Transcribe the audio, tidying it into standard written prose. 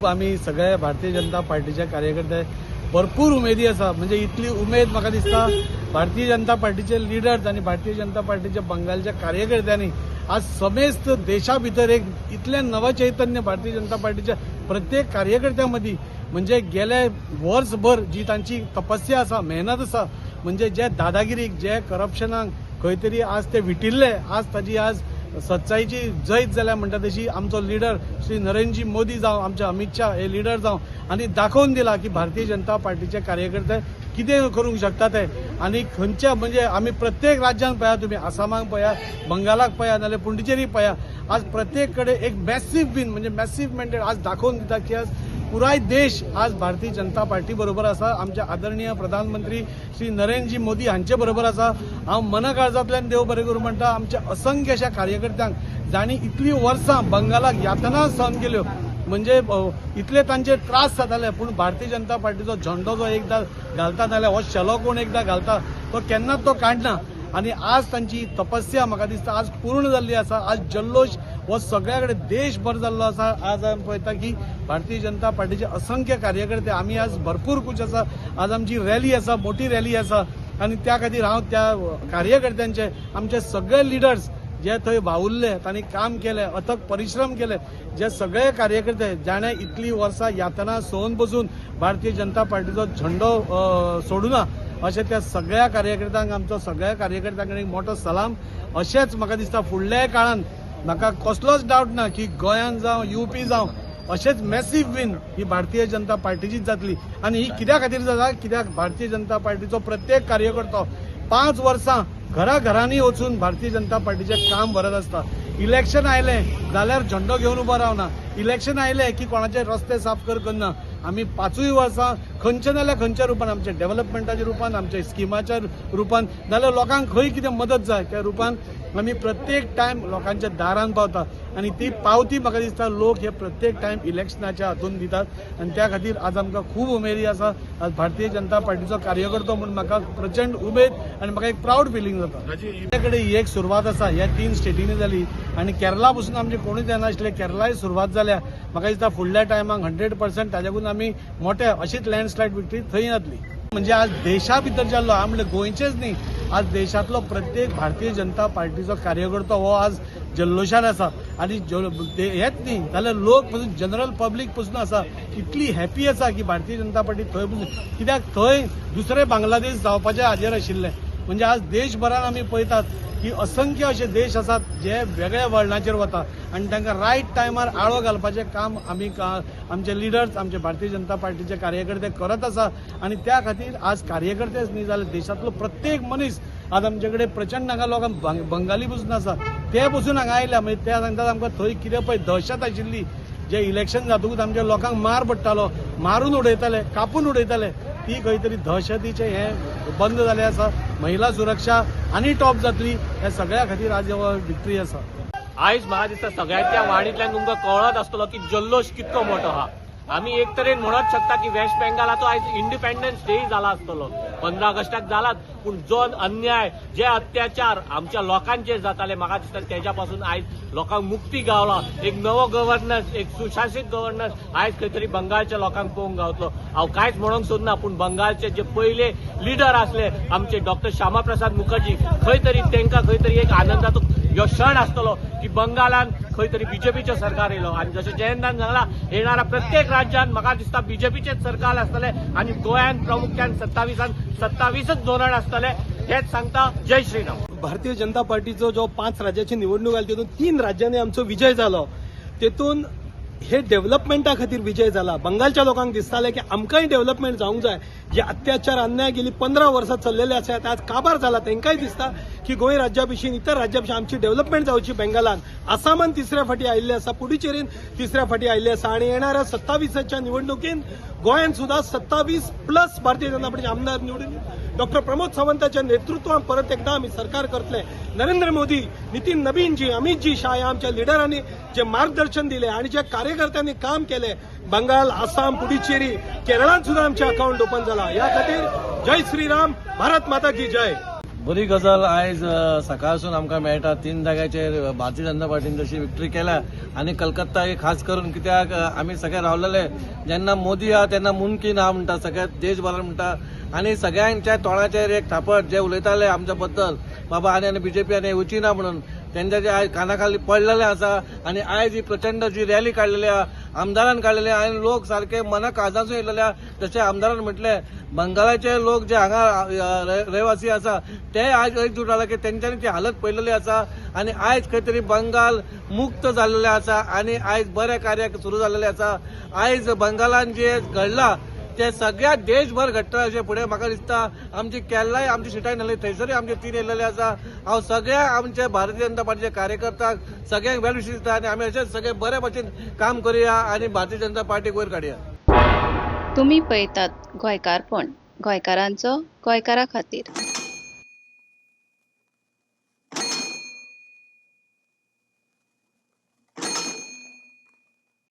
आम्ही सगळ्या भारतीय जनता पार्टीच्या कार्यकर्ते भरपूर उमेदी आसा. म्हणजे इतली उमेद म्हाका दिसता भारतीय जनता पार्टीचे लिडर्स आणि भारतीय जनता पार्टीच्या बंगालच्या कार्यकर्त्यांनी आज समेस्त देशा भितर एक इतलें नवचैतन्य भारतीय जनता पार्टीच्या प्रत्येक कार्यकर्त्यामदी म्हणजे गेले वर्सभर जी तांची तपस्या आसा, मेहनत आसा, म्हणजे जे दादागिरीक जे करप्शनाक खंय तरी आज ते विटिल्ले, आज ताजी आज सच्चाईची जैत जाल्या म्हणटा तशी आमचो लिडर श्री नरेंद्रजी मोदी जावं, आमचे अमित शाह हे लिडर जावं आनी दाखोवन दिला की भारतीय जनता पार्टीचे कार्यकर्ते कितें करूंक शकता ते. आनी खंयच्या म्हणजे आमी प्रत्येक राज्यांत पळया, तुम्ही आसामाक पळया, बंगालाक पळया, नाल्यार पुंडुचेरी पळया, आज प्रत्येक कडेन एक मॅसिव्ह विन म्हणजे मॅसिव्ह मॅन्डेट आज दाखोवन दिता की आज पुराय देश आज भारतीय जनता पार्टी बरोबर आसा. आमचे आदरणीय प्रधानमंत्री श्री नरेंद्रजी मोदी हांचे बरोबर आसा. हांव मनकाळजांतल्यान देव बरें करूं म्हणटा आमच्या असंख्य अशा कार्यकर्त्यांक जाणी इतली वर्सां बंगालाक यातना सहन केल्यो, म्हणजे इतले तांचे त्रास जाताले, पूण भारतीय जनता पार्टीचो झेंडो जो एकदां घालता नाल्यार हो शेलो कोण एकदां घालता तो केन्नाच तो काडना. आणि आज तांची तपस्या म्हाका दिसता आज पूर्ण जाल्ली आसा. आज जल्लोश हो सगळ्या कडेन देशभर जाल्लो आसा. आज आमी पळयता की भारतीय जनता पार्टीचे असंख्य कार्यकर्ते आमी आज भरपूर खुश आसा. आज आमची रॅली आसा, मोठी रॅली आसा आणि त्या खातीर हांव त्या कार्यकर्त्यांचे आमचे सगळे लिडर्स जे थंय वावुरले, तांणी काम केले, अथक परिश्रम केले, जे सगळे कार्यकर्ते जाणे इतली वर्सां यातना सहन बसून भारतीय जनता पार्टीचो झेंडो सोडूना, अशें त्या सगळ्या कार्यकर्त्यांक आमचो सगळ्या कार्यकर्त्यां कडेन मोठो सलाम. अशेंच म्हाका दिसता फुडल्या काळान म्हाका कसलोच डावट ना की गोंयांत जावं यूपी जावं अशेंच मॅसिव्ह विन ही भारतीय जनता पार्टीचीच जातली. आनी ही कित्या खातीर जाता, कित्याक भारतीय जनता पार्टीचो प्रत्येक कार्यकर्तो 5 वर्सां घराघरांनी वचून भारतीय जनता पार्टीचें काम भरत आसता. इलेक्शन आयलें जाल्यार झेंडो घेवन उबो रावना, इलेक्शन आयलें की कोणाचे रस्ते साफ करना. आमी 5 वर्सां खंयचे नाल्यार खंयच्या रुपान आमच्या डेव्हलपमेंटाच्या रुपान, आमच्या स्किमाच्या रुपान, नाल्यार लोकांक खंय कितें मदत जाय त्या रुपान आमी प्रत्येक टायम लोकांच्या दारान पावता. आनी ती पावती म्हाका दिसता लोक हे प्रत्येक टायम इलेक्शनाच्या हातून दितात. आनी त्या खातीर आज आमकां खूब उमेदी आसा. आज भारतीय जनता पार्टीचो कार्यकर्तो म्हणून म्हाका प्रचंड उमेद आनी म्हाका एक प्राऊड फिलींग जाता. त्या कडेन ही एक सुरवात आसा, ह्या 3 स्टेटींनी जाली आनी केरळा पसून आमचे कोणूच येनाशिल्ले, केरळाय सुरवात जाल्या. म्हाका दिसता फुडल्या टायमाक 100% ताज्याकून आमी मोठे अशीच लँडस्लायड विक्ट्री थंय जातली. म्हणजे आज देशा भितर जाल्लो हांव म्हणलें गोंयचेच न्ही, आज देशांतलो प्रत्येक भारतीय जनता पार्टीचो कार्यकर्तो हो आज जल्लोशान आसा. आनी हेच न्ही जाल्यार लोक पसून जनरल पब्लीक पसून आसा इतली हॅपी आसा की भारतीय जनता पार्टी थंय पसून, कित्याक थंय दुसरे बांगलादेश जावपाचे हाजेर आशिल्ले. म्हणजे आज देशभरान आमी पळयतात की असंख्य असे देश आसात जे वेगळ्या वळणाचेर वता आनी तांकां रायट टायमार आळो घालपाचें काम आमी आमचे लिडर्स, आमचे भारतीय जनता पार्टीचे कार्यकर्ते करत आसा. आनी त्या खातीर आज कार्यकर्तेच न्ही जाल्यार देशांतलो प्रत्येक मनीस आज आमचे कडेन प्रचंड हांगा लोक बंगाली पसून आसा, ते पसून हांगा आयल्या. म्हणजे ते सांगतात आमकां थंय कितें पळय दहशत आशिल्ली, जे इलेक्शन जातकूच आमच्या लोकांक मार पडटालो, मारून उडयताले, कापून उडयताले, ती खंय तरी दहशतीचे हे बंद जाले आसा. महिला सुरक्षा आनी टॉप जातली, ह्या सगळ्या खातीर आज विक्ट्री आसा. आयज म्हाका दिसता सगळ्यांच्या वाडींतल्यान तुमकां कळत आसतलो की जल्लोश कितको मोठो आहा. आमी एक तरेन म्हणत शकता की वेस्ट बेंगालाचो आयज इंडिपेंडन्स डे जाला आसतलो, 15 ऑगस्टाक जालात, पूण जो अन्याय, जे अत्याचार आमच्या लोकांचेर जाताले, म्हाका दिसता तेज्या पासून आयज लोकांक मुक्ती गावला. एक नवो गव्हर्नन्स, एक सुशासीत गव्हर्नन्स आयज खंय तरी बंगालच्या लोकांक पळोवंक गावतलो. हांव कांयच म्हणूंक सोदना, पूण बंगालचे जे पयले लिडर आसले आमचे डॉक्टर श्यामा प्रसाद मुखर्जी, खंय तरी तांकां खंय तरी एक आनंदाचो ह्यो क्षण आसतलो की बंगालान खंय तरी बीजेपीचें सरकार येयलो. आनी जशें जयंतान सांगला येणाऱ्या प्रत्येक राज्यांत म्हाका दिसता बीजेपीचेच सरकार आसतले आनी गोंयांत प्रामुख्यान 27च धोरण आसतले. हेच सांगता. जय श्रीराम. भारतीय जनता पार्टीचो जो 5 राज्याची निवडणूक जाली तेतून 3 राज्यांनी आमचो विजय जालो. तेतून हे डेव्हलपमेंटा खातीर विजय जाला. बंगालच्या लोकांक दिसताले की आमकांय डेव्हलपमेंट जावंक जाय. जे अत्याचार अन्याय गेली 15 वर्सां चल्लेले आसात आज काबार जाला. तांकांय दिसता की गोंय राज्या भशेन इतर राज्या भशेन आमची डेव्हलपमेंट जावची. बेंगालान, आसामान 3ऱ्या फावटी आयिल्ले आसा, पुडुचेरीन 3ऱ्या फावटी आयिल्ले आसा आनी येणाऱ्या 27च्या निवडणुकीन गोंयांत सुद्धा 27+ भारतीय जनता पार्टीचे आमदार निवडून डॉक्टर प्रमोद सावंताच्या नेतृत्वात परत एकदा आम्ही सरकार करतले. नरेंद्र मोदी, नितीन नबीनजी, अमितजी शाह या आमच्या लिडरांनी जे मार्गदर्शन दिले आणि ज्या कार्यकर्त्यांनी काम केले, बंगाल, आसाम, पुडुचेरी, केरळात सुद्धा आमचे अकाउंट ओपन झाला. या खातीर जय श्रीराम, भारत माता की जय. बरी गजाल आयज सकाळसून आमकां मेळटा 3 जाग्याचेर भारतीय जनता पार्टीन जशी विक्ट्री केल्या आनी कलकत्ता एक खास करून कित्याक आमी सगळे रावलेले जेन्ना मोदी आहा तेन्ना मुमकीन आहा म्हणटा सगळ्या देशभरात म्हणटा आनी सगळ्यांच्या तोंडाचेर एक थापट जे उलयताले आमच्या बद्दल बाबा आनी बीजेपी आनी वची ना म्हणून त्यांच्या आयज कानाखाली पडलेले आसा आनी आयज ही प्रचंड जी रॅली काडलेली आहा आमदारान काडलेली आनी लोक सारखे मना काळजाचून येयलेले जशें आमदारान म्हटले बंगालाचे लोक जे हांगा रहिवासी आसा ते आयज एकजूट जाला की तेंच्यांनी ती हालत पळयलेली आसा आनी आयज खंय तरी बंगाल मुक्त जाल्लेले आसा आनी आयज बरे कार्य सुरू जाल्लेले आसा आयज बंगालान जे घडला ते सगळ्या देशभर घडटा अशें फुडें म्हाका दिसता आमची केरळाय आमची सिटाय नासली थंयसरूय आमचे 3 येयलेले आसा हांव सगळ्या आमच्या भारतीय जनता पार्टीचे कार्यकर्त्यांक सगळ्यांक वेल विशीस दिता आनी आमी अशेंच सगळे बरे भशेन काम करुया आनी भारतीय जनता पार्टीक वयर काडया. तुम्ही पळयतात गोंयकारपण गोंयकारांचो गोंयकारा खातीर.